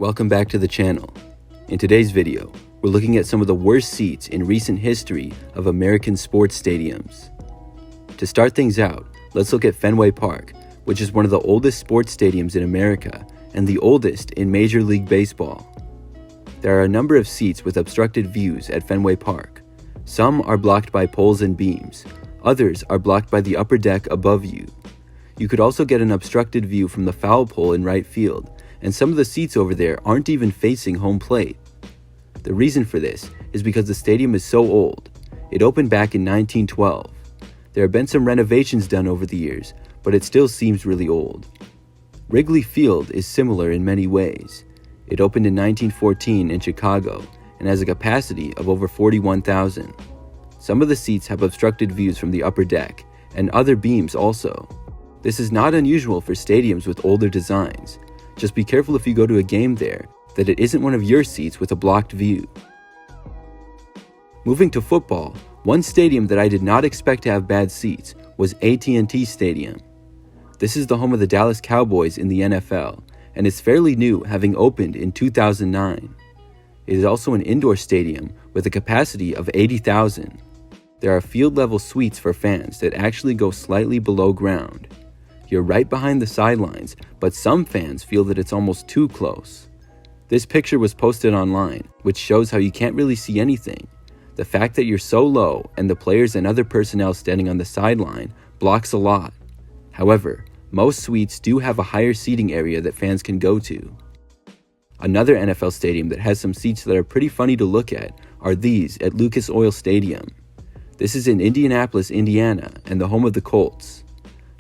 Welcome back to the channel. In today's video, we're looking at some of the worst seats in recent history of American sports stadiums. To start things out, let's look at Fenway Park, which is one of the oldest sports stadiums in America and the oldest in Major League Baseball. There are a number of seats with obstructed views at Fenway Park. Some are blocked by poles and beams, others are blocked by the upper deck above you. You could also get an obstructed view from the foul pole in right field, and some of the seats over there aren't even facing home plate. The reason for this is because the stadium is so old. It opened back in 1912. There have been some renovations done over the years, but it still seems really old. Wrigley Field is similar in many ways. It opened in 1914 in Chicago and has a capacity of over 41,000. Some of the seats have obstructed views from the upper deck, and other beams also. This is not unusual for stadiums with older designs. Just be careful if you go to a game there that it isn't one of your seats with a blocked view. Moving to football, one stadium that I did not expect to have bad seats was AT&T Stadium. This is the home of the Dallas Cowboys in the NFL, and it's fairly new, having opened in 2009. It is also an indoor stadium with a capacity of 80,000. There are field-level suites for fans that actually go slightly below ground. You're right behind the sidelines, but some fans feel that it's almost too close. This picture was posted online, which shows how you can't really see anything. The fact that you're so low and the players and other personnel standing on the sideline blocks a lot. However, most suites do have a higher seating area that fans can go to. Another NFL stadium that has some seats that are pretty funny to look at are these at Lucas Oil Stadium. This is in Indianapolis, Indiana, and the home of the Colts.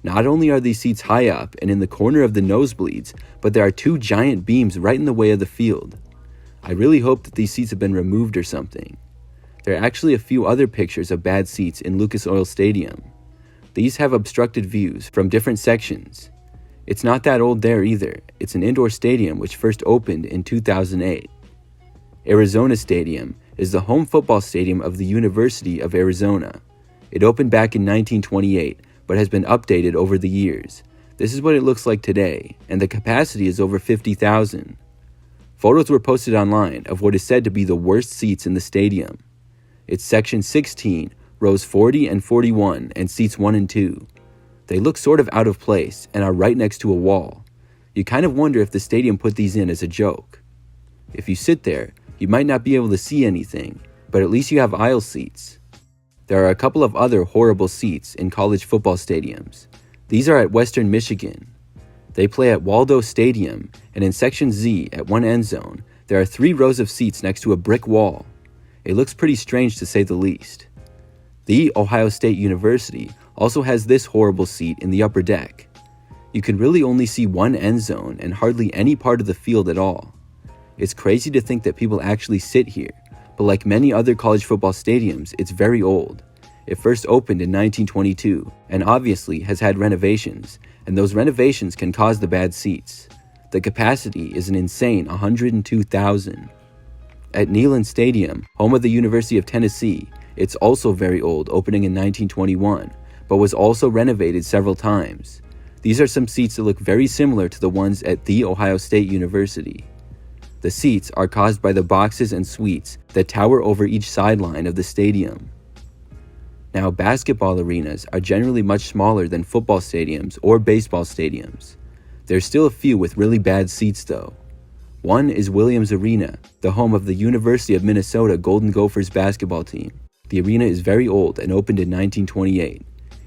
Not only are these seats high up and in the corner of the nosebleeds, but there are two giant beams right in the way of the field. I really hope that these seats have been removed or something. There are actually a few other pictures of bad seats in Lucas Oil Stadium. These have obstructed views from different sections. It's not that old there either. It's an indoor stadium which first opened in 2008. Arizona Stadium is the home football stadium of the University of Arizona. It opened back in 1928, but has been updated over the years. This is what it looks like today, and the capacity is over 50,000. Photos were posted online of what is said to be the worst seats in the stadium. It's section 16, rows 40 and 41, and seats 1 and 2. They look sort of out of place and are right next to a wall. You kind of wonder if the stadium put these in as a joke. If you sit there, you might not be able to see anything, but at least you have aisle seats. There are a couple of other horrible seats in college football stadiums. These are at Western Michigan. They play at Waldo Stadium, and in Section Z at one end zone, there are 3 rows of seats next to a brick wall. It looks pretty strange to say the least. The Ohio State University also has this horrible seat in the upper deck. You can really only see one end zone and hardly any part of the field at all. It's crazy to think that people actually sit here. But like many other college football stadiums, it's very old. It first opened in 1922 and obviously has had renovations, and those renovations can cause the bad seats. The capacity is an insane 102,000. At Neyland Stadium, home of the University of Tennessee, it's also very old, opening in 1921, but was also renovated several times. These are some seats that look very similar to the ones at The Ohio State University. The seats are caused by the boxes and suites that tower over each sideline of the stadium. Now, basketball arenas are generally much smaller than football stadiums or baseball stadiums. There's still a few with really bad seats though. One is Williams Arena, the home of the University of Minnesota Golden Gophers basketball team. The arena is very old and opened in 1928.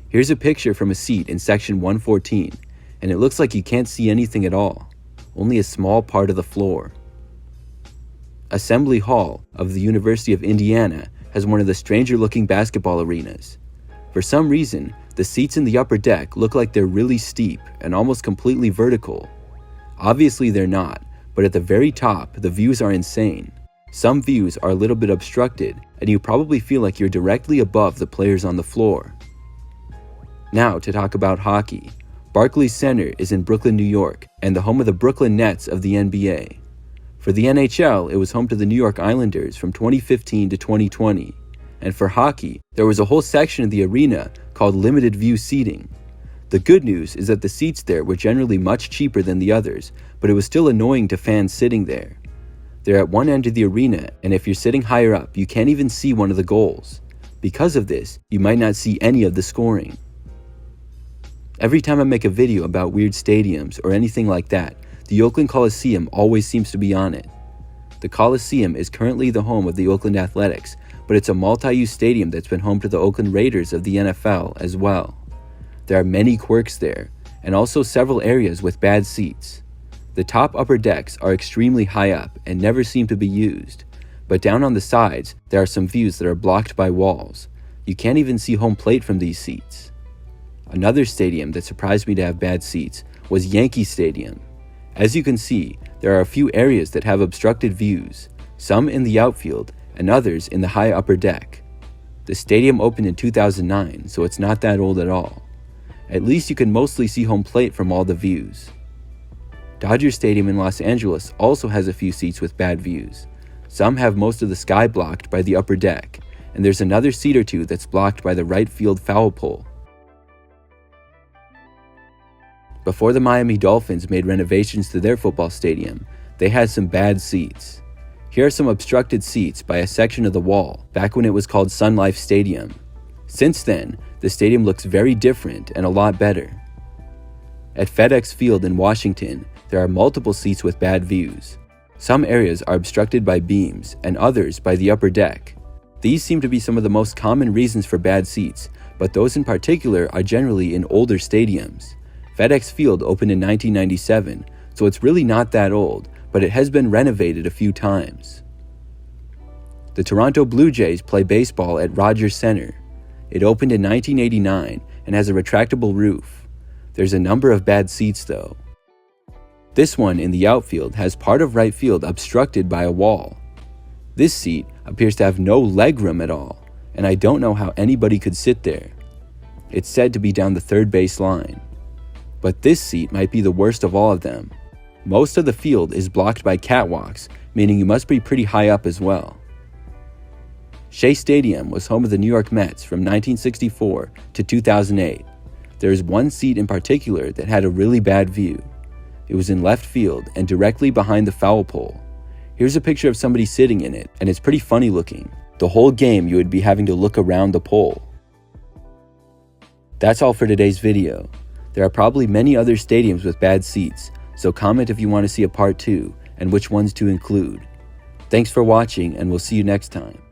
Here's a picture from a seat in section 114, and it looks like you can't see anything at all, only a small part of the floor. Assembly Hall of the University of Indiana has one of the stranger-looking basketball arenas. For some reason, the seats in the upper deck look like they're really steep and almost completely vertical. Obviously they're not, but at the very top, the views are insane. Some views are a little bit obstructed, and you probably feel like you're directly above the players on the floor. Now to talk about hockey. Barclays Center is in Brooklyn, New York, and the home of the Brooklyn Nets of the NBA. For the NHL, it was home to the New York Islanders from 2015 to 2020. And for hockey, there was a whole section of the arena called limited view seating. The good news is that the seats there were generally much cheaper than the others, but it was still annoying to fans sitting there. They're at one end of the arena, and if you're sitting higher up, you can't even see one of the goals. Because of this, you might not see any of the scoring. Every time I make a video about weird stadiums or anything like that, the Oakland Coliseum always seems to be on it. The Coliseum is currently the home of the Oakland Athletics, but it's a multi-use stadium that's been home to the Oakland Raiders of the NFL as well. There are many quirks there, and also several areas with bad seats. The top upper decks are extremely high up and never seem to be used, but down on the sides, there are some views that are blocked by walls. You can't even see home plate from these seats. Another stadium that surprised me to have bad seats was Yankee Stadium. As you can see, there are a few areas that have obstructed views, some in the outfield and others in the high upper deck. The stadium opened in 2009, so it's not that old at all. At least you can mostly see home plate from all the views. Dodger Stadium in Los Angeles also has a few seats with bad views. Some have most of the sky blocked by the upper deck, and there's another seat or two that's blocked by the right field foul pole. Before the Miami Dolphins made renovations to their football stadium, they had some bad seats. Here are some obstructed seats by a section of the wall back when it was called Sun Life Stadium. Since then, the stadium looks very different and a lot better. At FedEx Field in Washington, there are multiple seats with bad views. Some areas are obstructed by beams and others by the upper deck. These seem to be some of the most common reasons for bad seats, but those in particular are generally in older stadiums. FedEx Field opened in 1997, so it's really not that old, but it has been renovated a few times. The Toronto Blue Jays play baseball at Barclays Center. It opened in 1989 and has a retractable roof. There's a number of bad seats though. This one in the outfield has part of right field obstructed by a wall. This seat appears to have no legroom at all, and I don't know how anybody could sit there. It's said to be down the third base line. But this seat might be the worst of all of them. Most of the field is blocked by catwalks, meaning you must be pretty high up as well. Shea Stadium was home of the New York Mets from 1964 to 2008. There is one seat in particular that had a really bad view. It was in left field and directly behind the foul pole. Here's a picture of somebody sitting in it, and it's pretty funny looking. The whole game you would be having to look around the pole. That's all for today's video. There are probably many other stadiums with bad seats, so comment if you want to see a part 2 and which ones to include. Thanks for watching, and we'll see you next time.